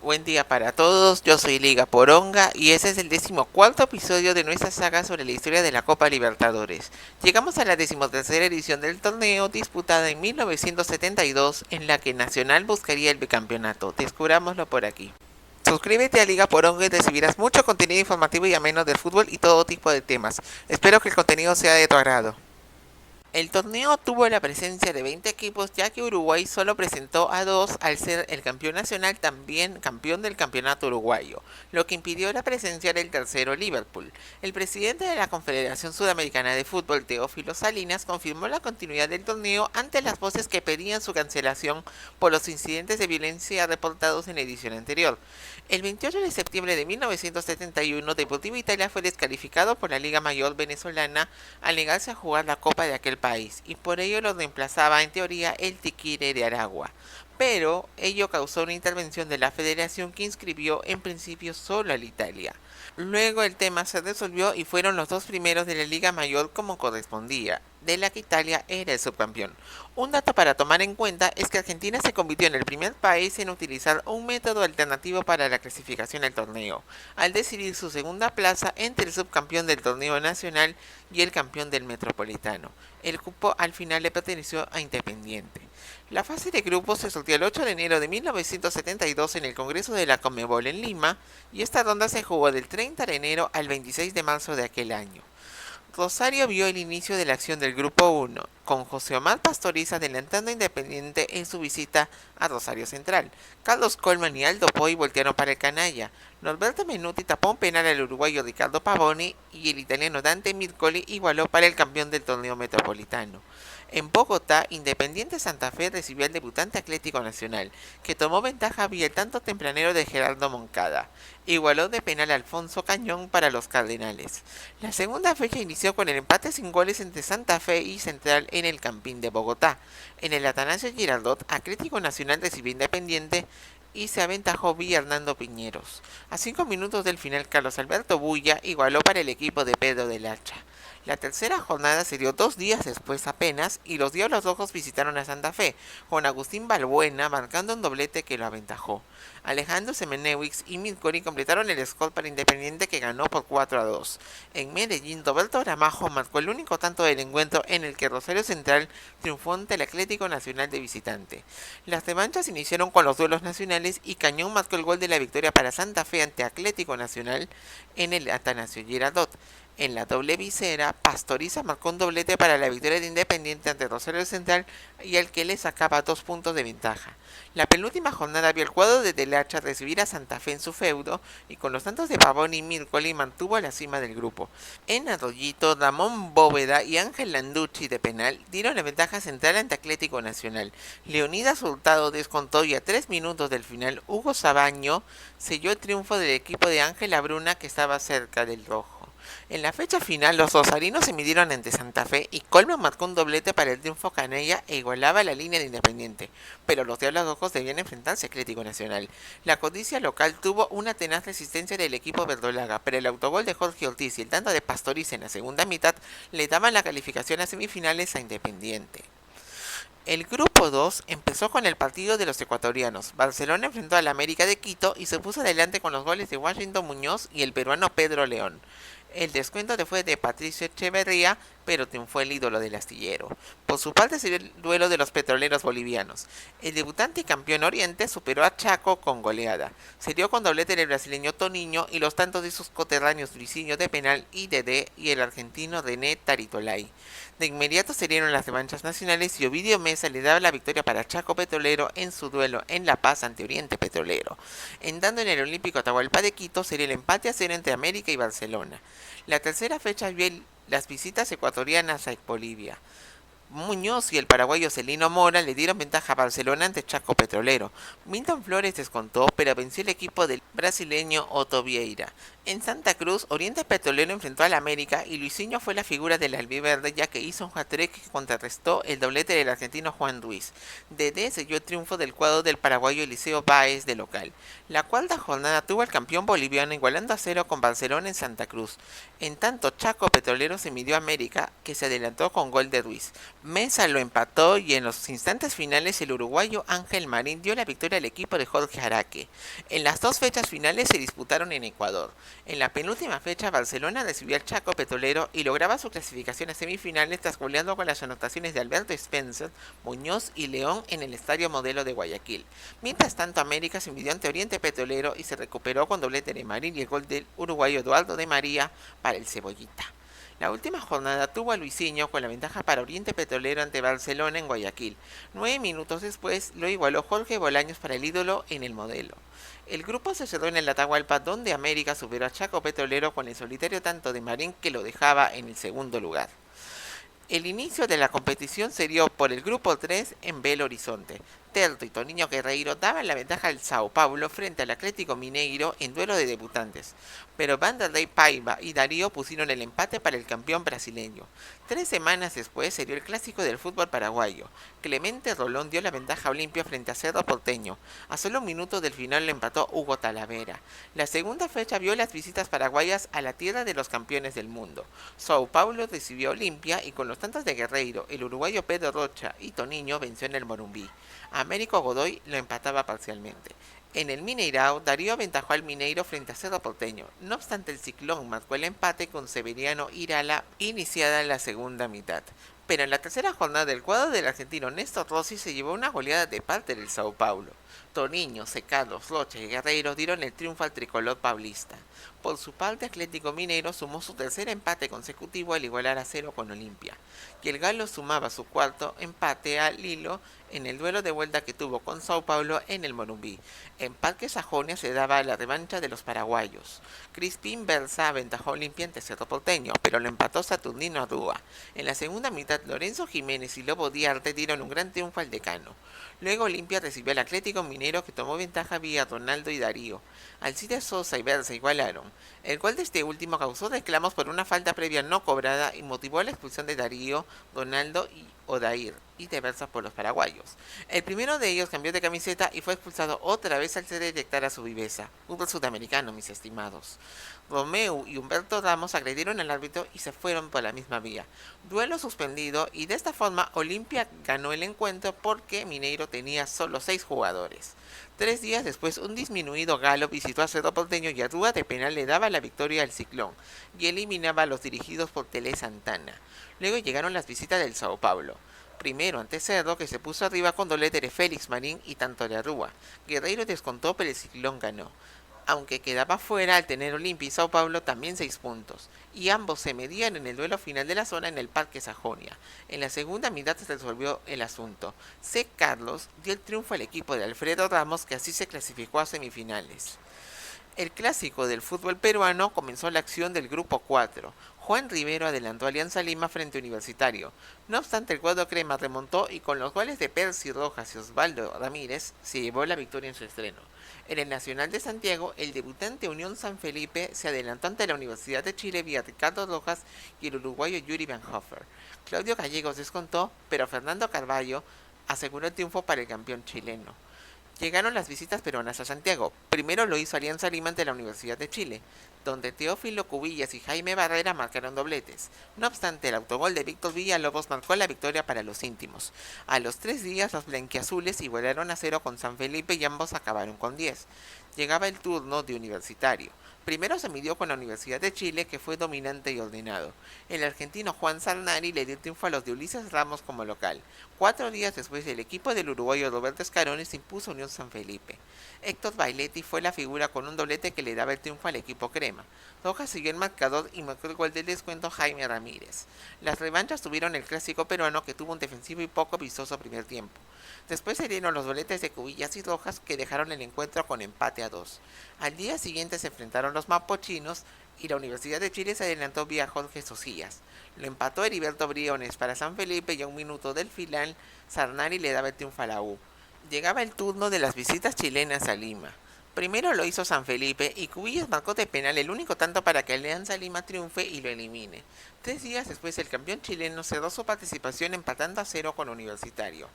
Buen día para todos, yo soy Liga Poronga y este es el 14º episodio de nuestra saga sobre la historia de la Copa Libertadores. Llegamos a la 13ª edición del torneo, disputada en 1972, en la que Nacional buscaría el bicampeonato. Descubrámoslo por aquí. Suscríbete a Liga Poronga y recibirás mucho contenido informativo y ameno del fútbol y todo tipo de temas. Espero que el contenido sea de tu agrado. El torneo tuvo la presencia de 20 equipos, ya que Uruguay solo presentó a 2 al ser el campeón nacional también campeón del campeonato uruguayo, lo que impidió la presencia del tercero Liverpool. El presidente de la Confederación Sudamericana de Fútbol, Teófilo Salinas, confirmó la continuidad del torneo ante las voces que pedían su cancelación por los incidentes de violencia reportados en la edición anterior. El 28 de septiembre de 1971, Deportivo Italia fue descalificado por la Liga Mayor venezolana al negarse a jugar la Copa de aquel país, y por ello lo reemplazaba en teoría el Tiquire de Aragua. Pero ello causó una intervención de la federación que inscribió en principio solo al Italia. Luego el tema se resolvió y fueron los dos primeros de la Liga Mayor como correspondía, de la que Italia era el subcampeón. Un dato para tomar en cuenta es que Argentina se convirtió en el primer país en utilizar un método alternativo para la clasificación del torneo, al decidir su segunda plaza entre el subcampeón del torneo nacional y el campeón del Metropolitano. El cupo al final le perteneció a Independiente. La fase de grupos se sorteó el 8 de enero de 1972 en el Congreso de la Conmebol en Lima, y esta ronda se jugó del 30 de enero al 26 de marzo de aquel año. Rosario vio el inicio de la acción del Grupo 1, con José Omar Pastoriza adelantando a Independiente en su visita a Rosario Central. Carlos Colman y Aldo Poi voltearon para el canalla. Norberto Menuti tapó un penal al uruguayo Ricardo Pavoni y el italiano Dante Mircoli igualó para el campeón del torneo metropolitano. En Bogotá, Independiente Santa Fe recibió al debutante Atlético Nacional, que tomó ventaja vía el tanto tempranero de Gerardo Moncada. Igualó de penal Alfonso Cañón para los Cardenales. La segunda fecha inició con el empate sin goles entre Santa Fe y Central en el Campín de Bogotá. En el Atanasio Girardot, Atlético Nacional recibió Independiente y se aventajó vía Hernando Piñeros. A 5 minutos del final, Carlos Alberto Bulla igualó para el equipo de Pedro del Hacha. La tercera jornada se dio 2 días después apenas, y los Diablos Rojos visitaron a Santa Fe, con Agustín Balbuena marcando un doblete que lo aventajó. Alejandro Semenewix y Mircoli completaron el score para Independiente, que ganó por 4-2. En Medellín, Roberto Gramajo marcó el único tanto del encuentro, en el que Rosario Central triunfó ante el Atlético Nacional de visitante. Las revanchas iniciaron con los duelos nacionales y Cañón marcó el gol de la victoria para Santa Fe ante Atlético Nacional en el Atanasio Girardot. En la doble visera, Pastoriza marcó un doblete para la victoria de Independiente ante Rosario Central, y al que le sacaba 2 puntos de ventaja. La penúltima jornada vio el cuadro de Telacha recibir a Santa Fe en su feudo, y con los tantos de Pavón y Mircoli mantuvo a la cima del grupo. En Arroyito, Ramón Bóveda y Ángel Landucci de penal dieron la ventaja central ante Atlético Nacional. Leonidas Hurtado descontó, y a 3 minutos del final Hugo Sabaño selló el triunfo del equipo de Ángel Labruna, que estaba cerca del rojo. En la fecha final, los rosarinos se midieron ante Santa Fe y Colman marcó un doblete para el triunfo canalla e igualaba la línea de Independiente, pero los Diablos Rojos debían enfrentarse a Atlético Nacional. La codicia local tuvo una tenaz resistencia del equipo verdolaga, pero el autogol de Jorge Ortiz y el tanto de Pastoriza en la segunda mitad le daban la calificación a semifinales a Independiente. El grupo 2 empezó con el partido de los ecuatorianos. Barcelona enfrentó al América de Quito y se puso adelante con los goles de Washington Muñoz y el peruano Pedro León. El descuento fue de Patricio Echeverría, pero triunfó el ídolo del astillero. Por su parte se dio el duelo de los petroleros bolivianos. El debutante y campeón Oriente superó a Chaco con goleada. Se dio con doblete del brasileño Toniño y los tantos de sus coterráneos Luisinho de penal y Dedé y el argentino René Taritolay. De inmediato se dieron las revanchas nacionales y Ovidio Mesa le daba la victoria para Chaco Petrolero en su duelo en La Paz ante Oriente Petrolero. Entrando en el Olímpico Atahualpa de Quito sería el empate a 0 entre América y Barcelona. La tercera fecha vio las visitas ecuatorianas a Bolivia. Muñoz y el paraguayo Celino Mora le dieron ventaja a Barcelona ante Chaco Petrolero. Milton Flores descontó, pero venció el equipo del brasileño Otto Vieira. En Santa Cruz, Oriente Petrolero enfrentó al América y Luisinho fue la figura del albiverde ya que hizo un hat-trick que contrarrestó el doblete del argentino Juan Ruiz. Dedé selló el triunfo del cuadro del paraguayo Eliseo Báez de local. La cuarta jornada tuvo al campeón boliviano igualando a cero con Barcelona en Santa Cruz. En tanto, Chaco Petrolero se midió a América, que se adelantó con gol de Ruiz. Mesa lo empató y en los instantes finales el uruguayo Ángel Marín dio la victoria al equipo de Jorge Araque. En las dos fechas finales se disputaron en Ecuador. En la penúltima fecha, Barcelona recibió al Chaco Petrolero y lograba su clasificación a semifinales tras goleando con las anotaciones de Alberto Spencer, Muñoz y León en el Estadio Modelo de Guayaquil. Mientras tanto, América se midió ante Oriente Petrolero y se recuperó con doblete de Marín y el gol del uruguayo Eduardo de María para el Cebollita. La última jornada tuvo a Luisinho con la ventaja para Oriente Petrolero ante Barcelona en Guayaquil. 9 minutos después lo igualó Jorge Bolaños para el ídolo en el Modelo. El grupo se cerró en el Atahualpa, donde América superó a Chaco Petrolero con el solitario tanto de Marín que lo dejaba en el segundo lugar. El inicio de la competición se dio por el grupo 3 en Belo Horizonte. Terto y Toninho Guerreiro daban la ventaja al Sao Paulo frente al Atlético Mineiro en duelo de debutantes, pero Vanderlei Paiva y Darío pusieron el empate para el campeón brasileño. 3 semanas después se dio el clásico del fútbol paraguayo. Clemente Rolón dio la ventaja a Olimpia frente a Cerro Porteño. A solo un minuto del final lo empató Hugo Talavera. La segunda fecha vio las visitas paraguayas a la tierra de los campeones del mundo. Sao Paulo recibió a Olimpia y con los tantos de Guerreiro, el uruguayo Pedro Rocha y Toninho venció en el Morumbí. Américo Godoy lo empataba parcialmente. En el Mineirao, Darío aventajó al Mineiro frente a Cerro Porteño. No obstante, el Ciclón marcó el empate con Severiano Irala iniciada la segunda mitad. Pero en la tercera jornada del cuadro del argentino Néstor Rossi se llevó una goleada de parte del Sao Paulo. Toniño, Secados, Rocha y Guerreiro dieron el triunfo al tricolor paulista. Por su parte, Atlético Mineiro sumó su tercer empate consecutivo al igualar a cero con Olimpia. Y el Galo sumaba su cuarto empate al hilo en el duelo de vuelta que tuvo con Sao Paulo en el Morumbí. En Parque Sajonia se daba la revancha de los paraguayos. Crispín Berza aventajó a Olimpia ante Cerro Porteño, pero lo empató Saturnino Arrúa. En la segunda mitad, Lorenzo Jiménez y Lobo Diarte dieron un gran triunfo al decano. Luego Olimpia recibió al Atlético Minero que tomó ventaja vía Ronaldo y Darío. Alcides Sosa y Berza igualaron. El gol de este último causó reclamos por una falta previa no cobrada y motivó la expulsión de Darío, Ronaldo y Odair y de Berza por los paraguayos. El primero de ellos cambió de camiseta y fue expulsado otra vez al se detectar a su viveza. Fútbol sudamericano, mis estimados. Romeu y Humberto Ramos agredieron al árbitro y se fueron por la misma vía. Duelo suspendido y de esta forma Olimpia ganó el encuentro porque Mineiro tenía solo 6 jugadores. 3 días después, un disminuido Galo visitó a Cerro Porteño y a Rúa de penal le daba la victoria al Ciclón y eliminaba a los dirigidos por Tele Santana. Luego llegaron las visitas del Sao Paulo. Primero ante Cerro, que se puso arriba con doblete de Félix Marín y tanto de Arrúa. Guerreiro descontó, pero el Ciclón ganó. Aunque quedaba fuera al tener Olimpia y Sao Paulo también 6 puntos, y ambos se medían en el duelo final de la zona en el Parque Sajonia. En la segunda mitad se resolvió el asunto. C. Carlos dio el triunfo al equipo de Alfredo Ramos, que así se clasificó a semifinales. El clásico del fútbol peruano comenzó la acción del grupo 4. Juan Rivero adelantó a Alianza Lima frente a Universitario. No obstante, el cuadro crema remontó y con los goles de Percy Rojas y Osvaldo Ramírez se llevó la victoria en su estreno. En el Nacional de Santiago, el debutante Unión San Felipe se adelantó ante la Universidad de Chile vía Ricardo Rojas y el uruguayo Yuri Van Hofer. Claudio Gallegos descontó, pero Fernando Carballo aseguró el triunfo para el campeón chileno. Llegaron las visitas peruanas a Santiago. Primero lo hizo Alianza Lima ante la Universidad de Chile, donde Teófilo Cubillas y Jaime Barrera marcaron dobletes. No obstante, el autogol de Víctor Villalobos marcó la victoria para los íntimos. A los 3 días, los blanquiazules igualaron a cero con San Felipe y ambos acabaron con 10. Llegaba el turno de Universitario. Primero se midió con la Universidad de Chile, que fue dominante y ordenado. El argentino Juan Sarnari le dio triunfo a los de Ulises Ramos como local. 4 días después, el equipo del uruguayo Roberto Escaroni se impuso a Unión San Felipe. Héctor Bailetti fue la figura con un doblete que le daba el triunfo al equipo crema. Rojas siguió el marcador y marcó el gol del descuento Jaime Ramírez. Las revanchas tuvieron el clásico peruano, que tuvo un defensivo y poco vistoso primer tiempo. Después se dieron los doletes de Cubillas y Rojas, que dejaron el encuentro con empate a 2. Al día siguiente se enfrentaron los mapochinos y la Universidad de Chile se adelantó vía Jorge Socias. Lo empató Heriberto Briones para San Felipe y a un minuto del final Sarnari le daba el triunfo a la U. Llegaba el turno de las visitas chilenas a Lima. Primero lo hizo San Felipe y Cubillos marcó de penal el único tanto para que Alianza Lima triunfe y lo elimine. 3 días después el campeón chileno cerró su participación empatando a 0 con Universitario.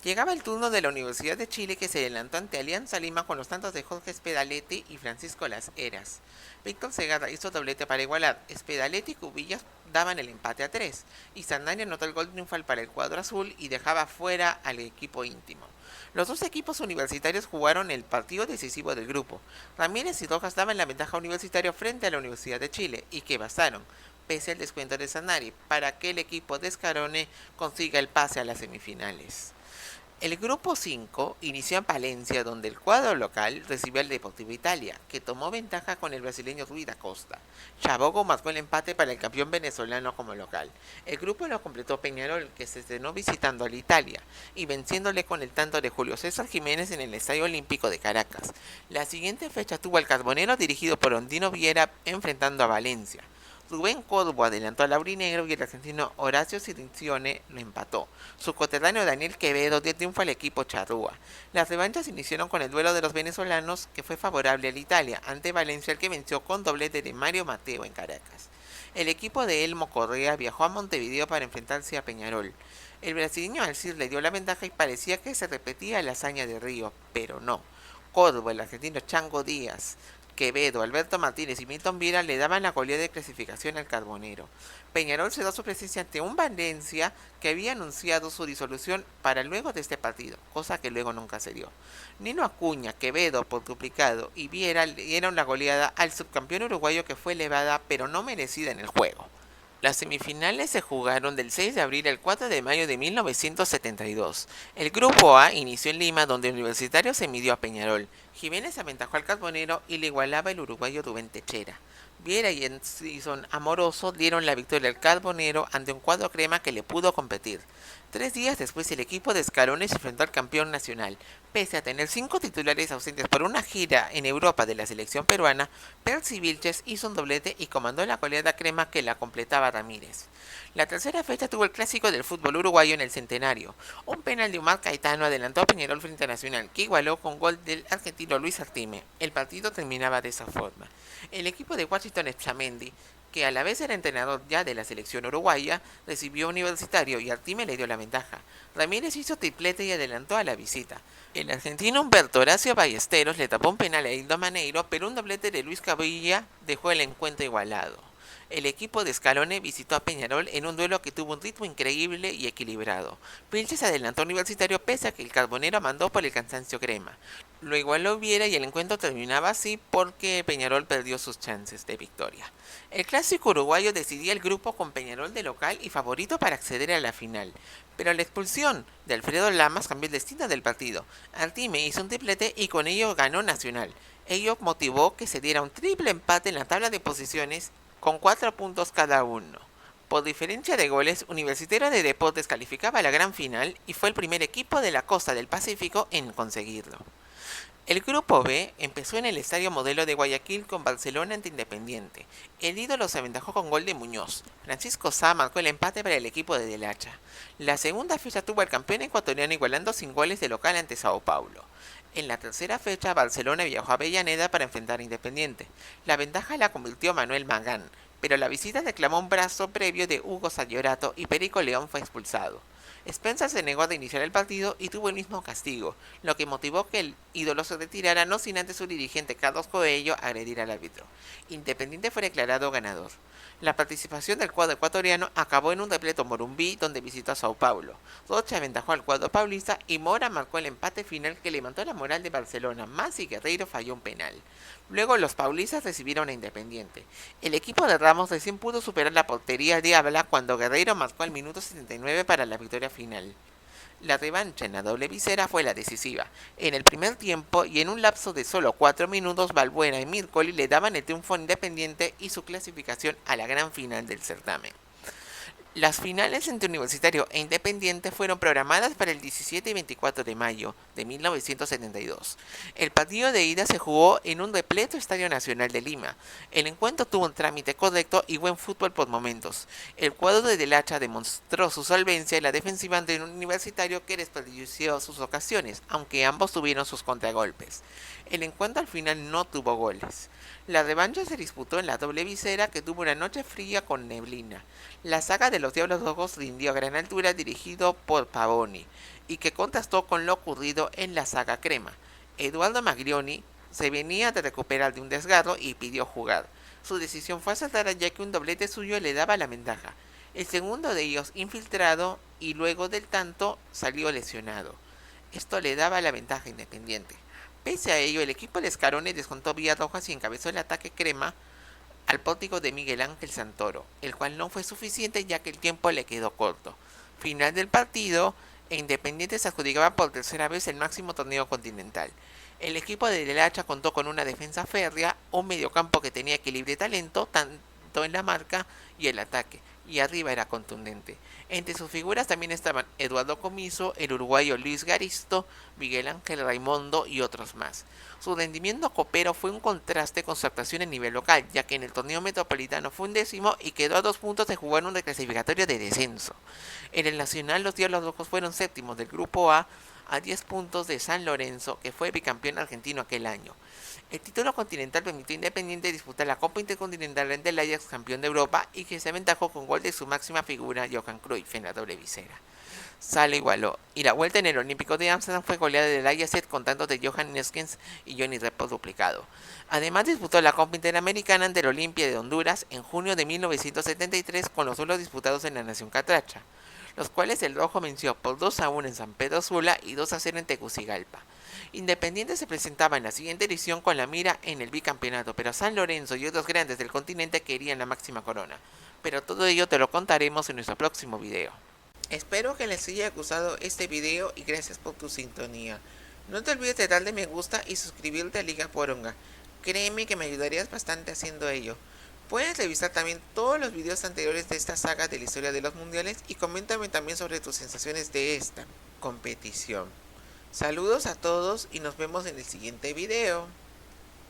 Llegaba el turno de la Universidad de Chile que se adelantó ante Alianza Lima con los tantos de Jorge Spedaletti y Francisco Las Heras. Víctor Segarra hizo doblete para igualar, Spedaletti y Cubillas daban el empate a 3, y Sandani anotó el gol triunfal para el cuadro azul y dejaba fuera al equipo íntimo. Los dos equipos universitarios jugaron el partido decisivo del grupo. Ramírez y Rojas daban la ventaja universitaria frente a la Universidad de Chile, y que bastaron, pese al descuento de Sanari, para que el equipo de Scarone consiga el pase a las semifinales. El grupo 5 inició en Palencia, donde el cuadro local recibió al Deportivo Italia, que tomó ventaja con el brasileño Rui da Costa. Chabogo marcó el empate para el campeón venezolano como local. El grupo lo completó Peñarol, que se estrenó visitando al Italia y venciéndole con el tanto de Julio César Jiménez en el Estadio Olímpico de Caracas. La siguiente fecha tuvo al Carbonero dirigido por Ondino Viera enfrentando a Valencia. Rubén Corvo adelantó al aurinegro y el argentino Horacio Cirincione lo empató. Su coterráneo Daniel Quevedo dio triunfo al equipo charrúa. Las revanchas iniciaron con el duelo de los venezolanos, que fue favorable al Italia, ante Valencia, el que venció con doblete de Mario Mateo en Caracas. El equipo de Elmo Correa viajó a Montevideo para enfrentarse a Peñarol. El brasileño Alcir le dio la ventaja y parecía que se repetía la hazaña de Río, pero no. Corvo, el argentino Chango Díaz, Quevedo, Alberto Martínez y Milton Viera le daban la goleada de clasificación al Carbonero. Peñarol cedió su presencia ante un Valencia que había anunciado su disolución para luego de este partido, cosa que luego nunca se dio. Nino Acuña, Quevedo por duplicado y Viera le dieron la goleada al subcampeón uruguayo, que fue elevada pero no merecida en el juego. Las semifinales se jugaron del 6 de abril al 4 de mayo de 1972. El grupo A inició en Lima, donde Universitario se midió a Peñarol. Jiménez aventajó al Carbonero y le igualaba el uruguayo Rubén Techera. Viera y Encison Amoroso dieron la victoria al Carbonero ante un cuadro crema que le pudo competir. 3 días después el equipo de Scarone se enfrentó al campeón nacional. Pese a tener 5 titulares ausentes por una gira en Europa de la selección peruana, Percy Vilches hizo un doblete y comandó la goleada crema que la completaba Ramírez. La tercera fecha tuvo el clásico del fútbol uruguayo en el Centenario. Un penal de Omar Caetano adelantó a Peñarol frente a Nacional, que igualó con gol del argentino Luis Artime. El partido terminaba de esa forma. El equipo de Washington Etchamendi, que a la vez era entrenador ya de la selección uruguaya, recibió Universitario y Artime le dio la ventaja. Ramírez hizo triplete y adelantó a la visita. El argentino Humberto Horacio Ballesteros le tapó un penal a Hildo Maneiro, pero un doblete de Luis Cabilla dejó el encuentro igualado. El equipo de Scalone visitó a Peñarol en un duelo que tuvo un ritmo increíble y equilibrado. Vilches adelantó a Universitario pese a que el Carbonero mandó por el cansancio crema. Lo igualó Viera y el encuentro terminaba así porque Peñarol perdió sus chances de victoria. El clásico uruguayo decidía el grupo con Peñarol de local y favorito para acceder a la final. Pero la expulsión de Alfredo Lamas cambió el destino del partido. Artime hizo un triplete y con ello ganó Nacional. Ello motivó que se diera un triple empate en la tabla de posiciones con 4 puntos cada uno. Por diferencia de goles, Universitario de Deportes calificaba a la gran final y fue el primer equipo de la costa del Pacífico en conseguirlo. El grupo B empezó en el Estadio Modelo de Guayaquil con Barcelona ante Independiente. El ídolo se aventajó con gol de Muñoz. Francisco Sá marcó el empate para el equipo de Del Hacha. La segunda fecha tuvo al campeón ecuatoriano igualando sin goles de local ante Sao Paulo. En la tercera fecha, Barcelona viajó a Avellaneda para enfrentar a Independiente. La ventaja la convirtió Manuel Magán, pero la visita reclamó un brazo previo de Hugo Sayorato y Perico León fue expulsado. Spencer se negó a iniciar el partido y tuvo el mismo castigo, lo que motivó que el ídolo se retirara, no sin antes su dirigente Carlos Coello agredir al árbitro. Independiente fue declarado ganador. La participación del cuadro ecuatoriano acabó en un repleto Morumbí, donde visitó a Sao Paulo. Rocha aventajó al cuadro paulista y Mora marcó el empate final que levantó la moral de Barcelona. Masi Guerreiro falló un penal. Luego los paulistas recibieron a Independiente. El equipo de Ramos recién pudo superar la portería Diabla cuando Guerreiro marcó al minuto 79 para la victoria final. La revancha en la doble visera fue la decisiva. En el primer tiempo y en un lapso de solo 4 minutos, Balbuena y Mircoli le daban el triunfo a Independiente y su clasificación a la gran final del certamen. Las finales entre Universitario e Independiente fueron programadas para el 17 y 24 de mayo de 1972. El partido de ida se jugó en un repleto Estadio Nacional de Lima. El encuentro tuvo un trámite correcto y buen fútbol por momentos. El cuadro de Del Hacha demostró su solvencia en la defensiva ante un Universitario que desperdició sus ocasiones, aunque ambos tuvieron sus contragolpes. El encuentro al final no tuvo goles. La revancha se disputó en la doble visera, que tuvo una noche fría con neblina. La saga de los Diablos Rojos rindió a gran altura, dirigido por Pavoni, y que contrastó con lo ocurrido en la saga Crema. Eduardo Maglioni se venía de recuperar de un desgarro y pidió jugar. Su decisión fue acertada, ya que un doblete suyo le daba la ventaja. El segundo de ellos infiltrado, y luego del tanto salió lesionado. Esto le daba la ventaja a Independiente. Pese a ello, el equipo de Scaroni descontó vía rojas y encabezó el ataque Crema al pórtico de Miguel Ángel Santoro, el cual no fue suficiente, ya que el tiempo le quedó corto. Final del partido, Independiente se adjudicaba por tercera vez el máximo torneo continental. El equipo de Del Hacha contó con una defensa férrea, un mediocampo que tenía equilibrio y talento, tanto en la marca y el ataque, y arriba era contundente. Entre sus figuras también estaban Eduardo Comiso, el uruguayo Luis Garisto, Miguel Ángel Raimondo y otros más. Su rendimiento copero fue un contraste con su actuación en nivel local, ya que en el torneo metropolitano fue un décimo y quedó a 2 puntos de jugar un reclasificatorio de descenso. En el nacional, los Diablos Rojos fueron séptimos del grupo a 10 puntos de San Lorenzo, que fue bicampeón argentino aquel año. El título continental permitió a Independiente disputar la Copa Intercontinental ante el Ajax, campeón de Europa, y que se aventajó con gol de su máxima figura, Johan Cruyff, en la doble visera. Sale igualó, y la vuelta en el Olímpico de Ámsterdam fue goleada del Ajax con tantos de Johan Neskens y Johnny Repo duplicado. Además disputó la Copa Interamericana ante el Olimpia de Honduras en junio de 1973, con los duelos disputados en la Nación Catracha, los cuales el Rojo venció por 2-1 en San Pedro Sula y 2-0 en Tegucigalpa. Independiente se presentaba en la siguiente edición con la mira en el bicampeonato, pero San Lorenzo y otros grandes del continente querían la máxima corona. Pero todo ello te lo contaremos en nuestro próximo video. Espero que les haya gustado este video y gracias por tu sintonía. No te olvides de darle me gusta y suscribirte a Liga Poronga. Créeme que me ayudarías bastante haciendo ello. Puedes revisar también todos los videos anteriores de esta saga de la historia de los mundiales y coméntame también sobre tus sensaciones de esta competición. Saludos a todos y nos vemos en el siguiente video.